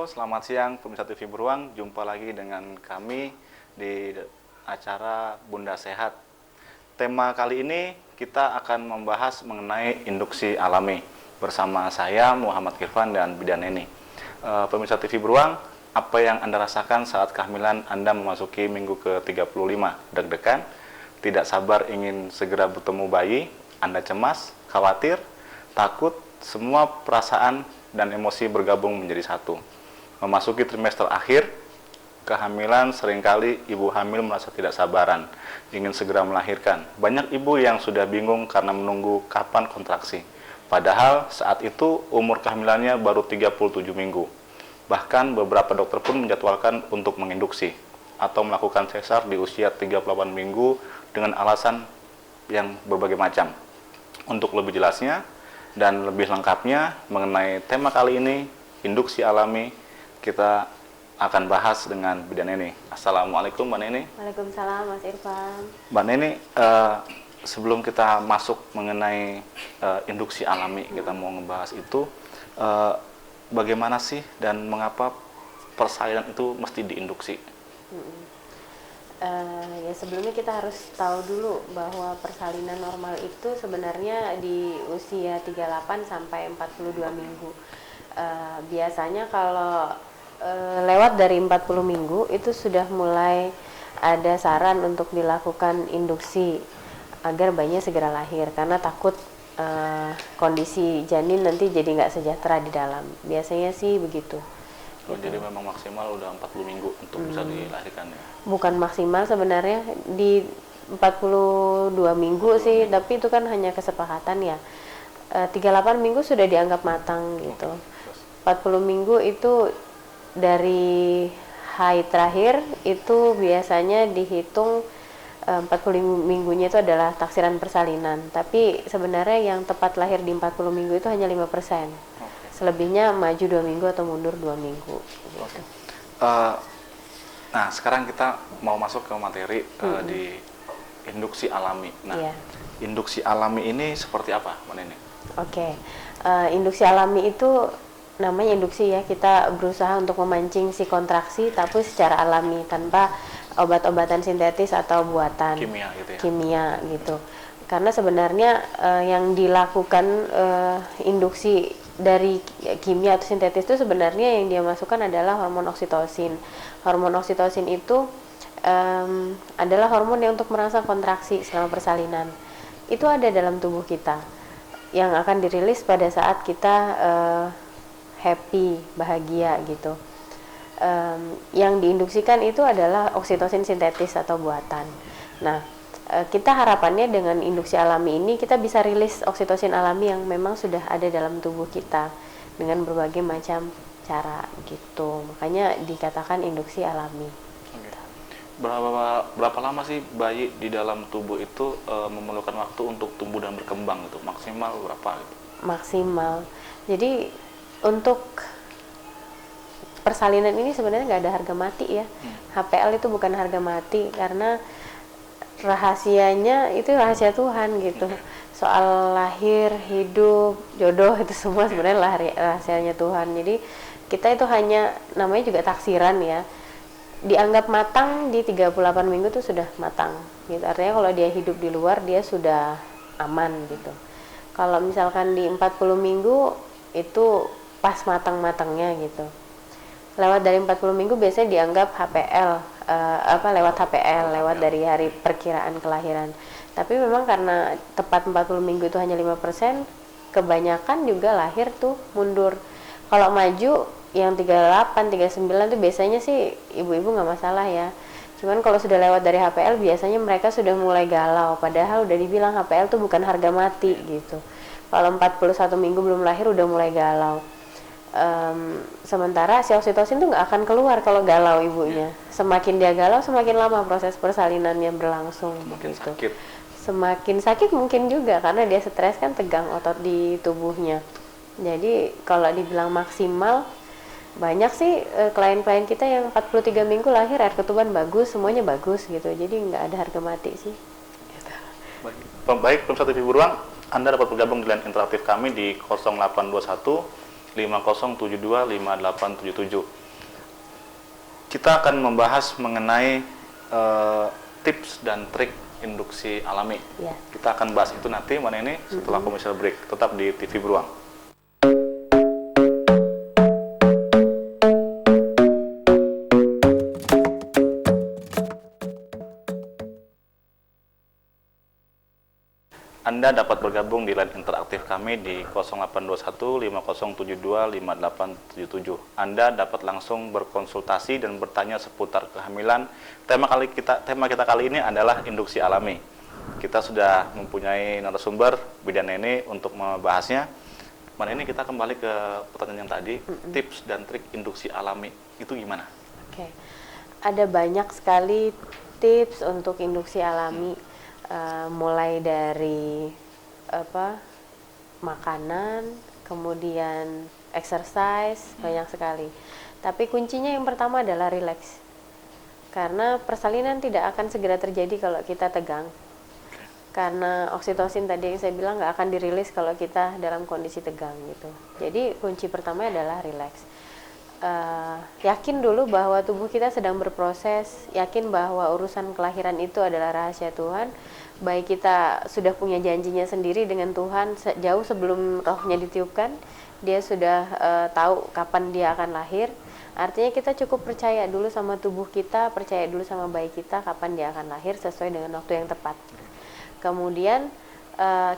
Halo, selamat siang pemirsa TV Beruang. Jumpa lagi dengan kami di acara Bunda Sehat. Tema kali ini kita akan membahas mengenai induksi alami bersama saya Muhammad Irfan dan Bidan Neni. Pemirsa TV Beruang, apa yang Anda rasakan saat kehamilan Anda memasuki minggu ke-35? Deg-degan, tidak sabar ingin segera bertemu bayi, Anda cemas, khawatir, takut, semua perasaan dan emosi bergabung menjadi satu. Memasuki trimester akhir, kehamilan seringkali ibu hamil merasa tidak sabaran, ingin segera melahirkan. Banyak ibu yang sudah bingung karena menunggu kapan kontraksi. Padahal saat itu umur kehamilannya baru 37 minggu. Bahkan beberapa dokter pun menjadwalkan untuk menginduksi atau melakukan sesar di usia 38 minggu dengan alasan yang berbagai macam. Untuk lebih jelasnya dan lebih lengkapnya mengenai tema kali ini, induksi alami, kita akan bahas dengan Bidan Neni. Assalamualaikum Mbak Neni. Waalaikumsalam Mas Irfan. Mbak Neni, sebelum kita masuk mengenai induksi alami, kita mau ngebahas itu, bagaimana sih dan mengapa persalinan itu mesti diinduksi? Ya sebelumnya kita harus tahu dulu bahwa persalinan normal itu sebenarnya di usia 38 sampai 42 minggu. Biasanya kalau lewat dari 40 minggu itu sudah mulai ada saran untuk dilakukan induksi agar bayinya segera lahir karena takut kondisi janin nanti jadi nggak sejahtera di dalam. Biasanya sih begitu. Oh, jadi memang maksimal udah 40 minggu untuk bisa dilahirkan ya? Bukan maksimal sebenarnya, di 42 minggu sih, tapi itu kan hanya kesepakatan ya. 38 minggu sudah dianggap matang gitu. 40 minggu itu dari haid terakhir itu biasanya dihitung 40 minggunya itu adalah taksiran persalinan. Tapi sebenarnya yang tepat lahir di 40 minggu itu hanya 5%. Selebihnya maju 2 minggu atau mundur 2 minggu gitu. Nah, sekarang kita mau masuk ke materi di induksi alami. Nah, induksi alami ini seperti apa, Mbak Neni? Induksi alami itu namanya induksi ya, kita berusaha untuk memancing si kontraksi tapi secara alami tanpa obat-obatan sintetis atau buatan Kimia gitu ya? Kimia gitu. Karena sebenarnya yang dilakukan induksi dari kimia atau sintetis itu sebenarnya yang dia masukkan adalah hormon oksitosin. Hormon oksitosin itu adalah hormon yang untuk merangsang kontraksi selama persalinan. Itu ada dalam tubuh kita yang akan dirilis pada saat kita happy, bahagia gitu. Yang diinduksikan itu adalah oksitosin sintetis atau buatan. Nah, kita harapannya dengan induksi alami ini kita bisa rilis oksitosin alami yang memang sudah ada dalam tubuh kita dengan berbagai macam cara gitu. Makanya dikatakan induksi alami. Berapa lama sih bayi di dalam tubuh itu memerlukan waktu untuk tumbuh dan berkembang gitu? Maksimal berapa gitu? Maksimal. Jadi untuk persalinan ini sebenarnya nggak ada harga mati ya. HPL itu bukan harga mati karena rahasianya itu rahasia Tuhan gitu. Soal lahir, hidup, jodoh itu semua sebenarnya rahasianya Tuhan. Jadi kita itu hanya namanya juga taksiran ya. Dianggap matang di 38 minggu itu sudah matang gitu. Artinya kalau dia hidup di luar dia sudah aman gitu. Kalau misalkan di 40 minggu itu pas matang-matangnya gitu. Lewat dari 40 minggu biasanya dianggap HPL, lewat HPL, lewat dari hari perkiraan kelahiran. Tapi memang karena tepat 40 minggu itu hanya 5%, kebanyakan juga lahir tuh mundur. Kalau maju yang 38, 39 tuh biasanya sih ibu-ibu nggak masalah ya. Cuman kalau sudah lewat dari HPL biasanya mereka sudah mulai galau, padahal udah dibilang HPL tuh bukan harga mati gitu. Kalau 41 minggu belum lahir udah mulai galau. Sementara si oksitosin tuh nggak akan keluar kalau galau ibunya. Semakin dia galau semakin lama proses persalinannya berlangsung. Semakin gitu. sakit. Semakin sakit mungkin juga karena dia stres kan, tegang otot di tubuhnya. Jadi kalau dibilang maksimal, banyak sih klien-klien kita yang 43 minggu lahir air ketuban bagus, semuanya bagus gitu. Jadi nggak ada harga mati sih. Baik, pemirsa TV Beruang, Anda dapat bergabung di line interaktif kami di 0821 50725877. Kita akan membahas mengenai tips dan trik induksi alami. Ya. Kita akan bahas itu nanti ini setelah commercial break. Tetap di TV Beruang. Anda dapat bergabung di line interaktif kami di 0821 5072 5877. Anda dapat langsung berkonsultasi dan bertanya seputar kehamilan. Tema kita kali ini adalah induksi alami. Kita sudah mempunyai narasumber Bidan Neni untuk membahasnya. Ini kita kembali ke pertanyaan yang tadi, tips dan trik induksi alami itu gimana? Oke. Ada banyak sekali tips untuk induksi alami. Mulai dari makanan, kemudian exercise, banyak sekali. Tapi kuncinya yang pertama adalah relax. Karena persalinan tidak akan segera terjadi kalau kita tegang. Karena oksitosin tadi yang saya bilang nggak akan dirilis kalau kita dalam kondisi tegang gitu. Jadi kunci pertama adalah relax. Yakin dulu bahwa tubuh kita sedang berproses, yakin bahwa urusan kelahiran itu adalah rahasia Tuhan. Baik kita sudah punya janjinya sendiri dengan Tuhan jauh sebelum rohnya ditiupkan, dia sudah tahu kapan dia akan lahir. Artinya kita cukup percaya dulu sama tubuh kita, percaya dulu sama bayi kita kapan dia akan lahir sesuai dengan waktu yang tepat. Kemudian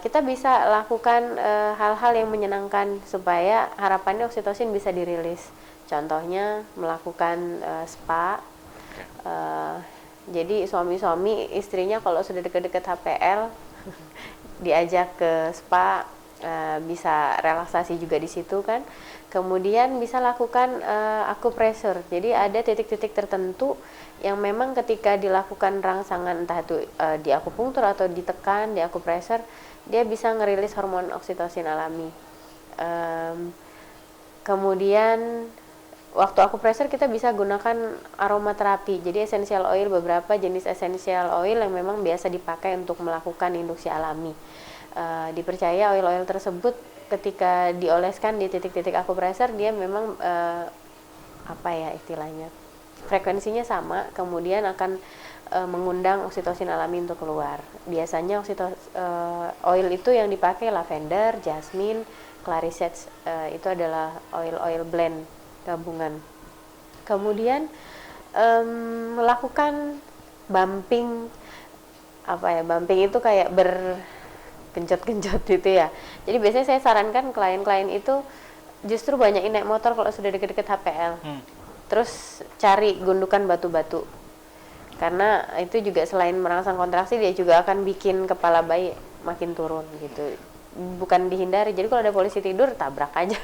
kita bisa lakukan hal-hal yang menyenangkan supaya harapannya oksitosin bisa dirilis. Contohnya melakukan spa. Jadi suami-suami istrinya kalau sudah dekat-dekat HPL diajak ke spa, bisa relaksasi juga di situ kan. Kemudian bisa lakukan akupresur. Jadi ada titik-titik tertentu yang memang ketika dilakukan rangsangan entah itu di akupunktur atau ditekan di akupresur, dia bisa ngerilis hormon oksitosin alami. Kemudian waktu akupresur kita bisa gunakan aromaterapi. Jadi essential oil, beberapa jenis essential oil yang memang biasa dipakai untuk melakukan induksi alami. Dipercaya oil-oil tersebut ketika dioleskan di titik-titik akupresur, dia memang istilahnya frekuensinya sama, kemudian akan mengundang oksitosin alami untuk keluar. Biasanya oil itu yang dipakai lavender, jasmine, clarisets, itu adalah oil blend gabungan. Kemudian melakukan bumping, bumping itu kayak bergenjot-genjot gitu ya. Jadi biasanya saya sarankan klien-klien itu justru banyakin naik motor kalau sudah deket-deket HPL. Terus cari gundukan batu-batu. Karena itu juga selain merangsang kontraksi, dia juga akan bikin kepala bayi makin turun gitu. Bukan dihindari, jadi kalau ada polisi tidur tabrak aja.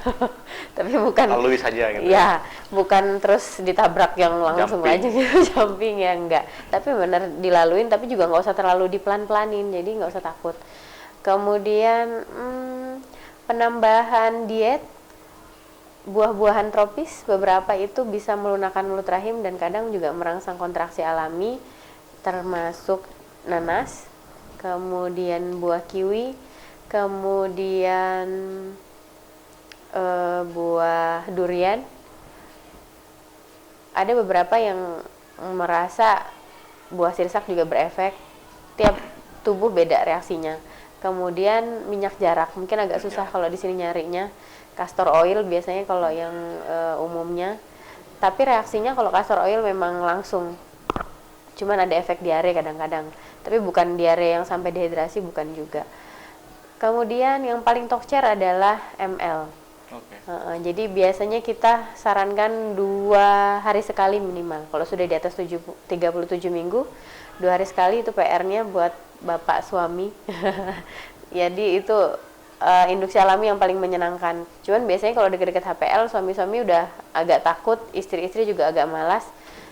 Tapi bukan lalui saja gitu ya, bukan terus ditabrak yang langsung jumping aja gitu, jumping ya enggak, tapi benar dilaluin, tapi juga nggak usah terlalu dipelan-pelanin, jadi nggak usah takut. Kemudian penambahan diet, buah-buahan tropis beberapa itu bisa melunakkan mulut rahim dan kadang juga merangsang kontraksi alami, termasuk nanas, kemudian buah kiwi, kemudian buah durian. Ada beberapa yang merasa buah sirsak juga berefek. Tiap tubuh beda reaksinya. Kemudian minyak jarak, mungkin agak susah kalau di sini nyarinya. Castor oil biasanya kalau yang umumnya. Tapi reaksinya kalau castor oil memang langsung. Cuman ada efek diare kadang-kadang. Tapi bukan diare yang sampai dehidrasi, bukan juga. Kemudian yang paling tokcer adalah ML. Jadi biasanya kita sarankan 2 hari sekali minimal. Kalau sudah di atas 37 minggu, 2 hari sekali itu PR-nya buat bapak suami. Jadi itu induksi alami yang paling menyenangkan. Cuman biasanya kalau deket-deket HPL, suami-suami udah agak takut, istri-istri juga agak malas.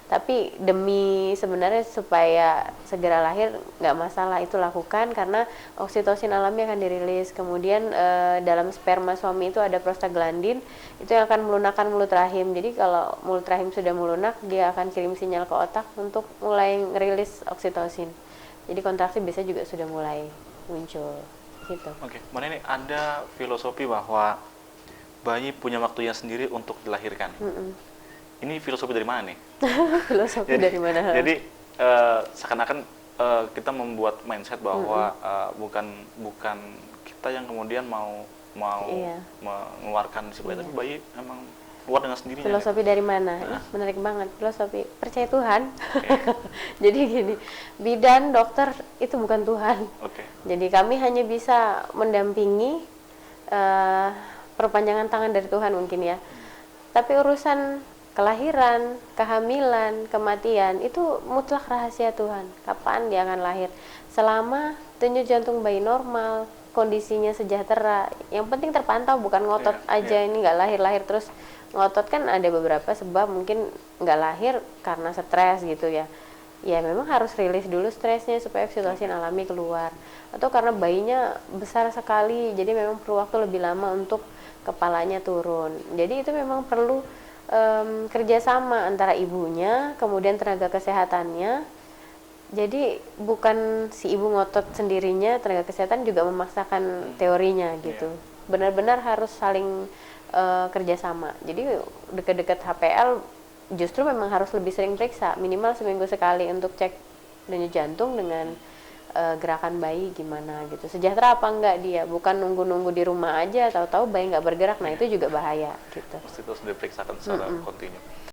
Tapi demi sebenarnya supaya segera lahir nggak masalah, itu lakukan karena oksitosin alami akan dirilis. Kemudian dalam sperma suami itu ada prostaglandin, itu yang akan melunakkan mulut rahim. Jadi kalau mulut rahim sudah melunak, dia akan kirim sinyal ke otak untuk mulai ngerilis oksitosin. Jadi kontraksi biasanya juga sudah mulai muncul gitu. Oke, Mbak Neni, ada filosofi bahwa bayi punya waktunya sendiri untuk dilahirkan. Ini filosofi dari mana nih? Filosofi dari mana? Jadi seakan-akan kita membuat mindset bahwa bukan kita yang kemudian mau Iya. mengeluarkan si bayi, tapi bayi emang keluar dengan sendirinya. Filosofi dari mana? Ih, menarik banget. Filosofi percaya Tuhan. Jadi gini, bidan, dokter itu bukan Tuhan. Oke. Jadi kami hanya bisa mendampingi perpanjangan tangan dari Tuhan mungkin ya. Tapi urusan kelahiran, kehamilan, kematian itu mutlak rahasia Tuhan. Kapan dia akan lahir? Selama denyut jantung bayi normal, kondisinya sejahtera. Yang penting terpantau, bukan ngotot aja ini nggak lahir-lahir terus. Ngotot kan ada beberapa sebab, mungkin nggak lahir karena stres gitu ya. Ya memang harus rilis dulu stresnya supaya oksitosin alami keluar. Atau karena bayinya besar sekali, jadi memang perlu waktu lebih lama untuk kepalanya turun. Jadi itu memang perlu kerjasama antara ibunya, kemudian tenaga kesehatannya. Jadi bukan si ibu ngotot sendirinya, tenaga kesehatan juga memaksakan teorinya gitu. Benar-benar harus saling kerjasama. Jadi dekat-dekat HPL justru memang harus lebih sering periksa, minimal seminggu sekali untuk cek denyut jantung dengan gerakan bayi gimana gitu, sejahtera apa enggak dia, bukan nunggu-nunggu di rumah aja tahu-tahu bayi nggak bergerak. Nah itu juga bahaya gitu. Pasti terus diperiksakan secara kontinu.